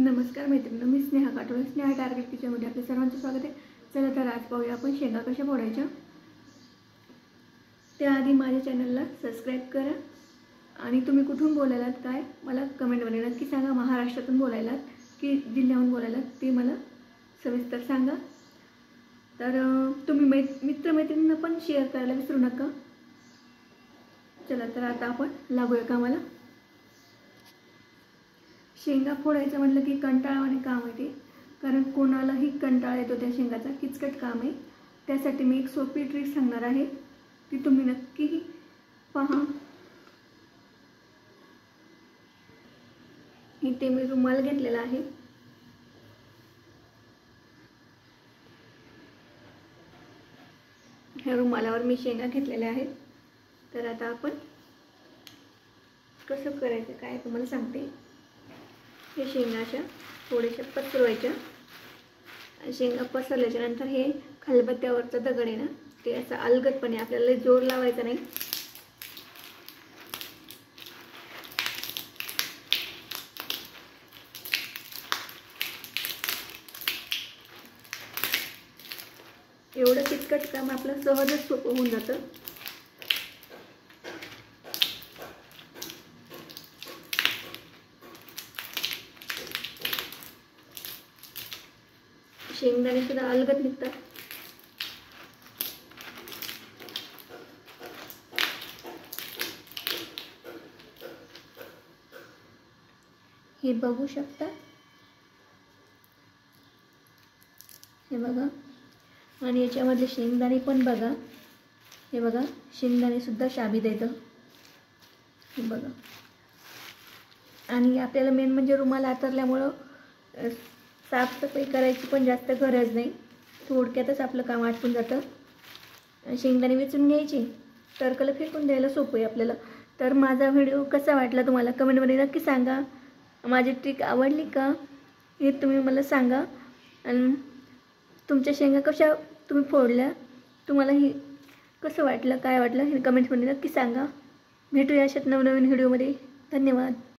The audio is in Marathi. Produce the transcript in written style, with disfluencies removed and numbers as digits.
नमस्कार मैत्रिणी, मी स्नेहा काटोळे. स्नेहा टार्गेट किचनमध्ये आपल्या सर्वांचं स्वागत आहे. चला तर आज पाहूया आपण शेंगा कशा फोडायच्या. त्याआधी माझ्या चॅनलला सबस्क्राईब करा आणि तुम्ही कुठून बोलायलात काय मला कमेंटमध्ये नक्की सांगा. महाराष्ट्रातून बोलायलात की जिल्ह्याहून बोलायलात ते मला सविस्तर सांगा. तर तुम्ही मित्रमैत्रिणींना पण शेअर करायला विसरू नका. चला तर आता आपण लागूया कामाला. शेंगा फोडायचं म्हटलं की कंटाळवाणे काम आहे ते, कारण कोणालाही कंटाळा येतो त्या शेंगाचा. किचकट काम आहे. त्यासाठी मी एक सोपी ट्रिक सांगणार आहे, ती तुम्ही नक्की पहा. इथे मी रुमाल घेतलेला आहे. ह्या रुमालावर मी शेंगा घेतलेल्या आहेत. तर आता आपण कसं करायचं काय तुम्हाला सांगते. हे शेंगाच्या थोड्याशा पसरवायच्या. शेंगा पसरल्याच्या नंतर हे खलबत्त्यावरचा दगड आहे ना, ते असं अलगदपणे, आपल्याला जोर लावायचा नाही. एवढं किचकट काम आपलं सहजच सोपं होऊन जातं. शेंगदाणे सुद्धा अलगद निघतात. हे बघू शकता, हे बघा. आणि याच्यामधले शेंगदाणे पण बघा. हे बघा, शेंगदाणे सुद्धा शाबीत येतं. हे बघा. आणि आपल्याला मेन म्हणजे रुमाल आतरल्यामुळं साफसफाई करायची पण जास्त गरज नाही. थोडक्यातच आपलं काम आटपून जातं. शेंगदाणे वेचून घ्यायचे, टरकलं फेकून द्यायला सोपं आहे आपल्याला. तर माझा व्हिडिओ कसा वाटला तुम्हाला कमेंटमध्ये नक्की सांगा. माझी ट्रिक आवडली का हे तुम्ही मला सांगा. आणि तुमच्या शेंगा कशा तुम्ही फोडल्या, तुम्हाला ही कसं वाटलं काय वाटलं हे कमेंट्समध्ये नक्की सांगा. भेटूया अशाच नवनवीन व्हिडिओमध्ये. धन्यवाद.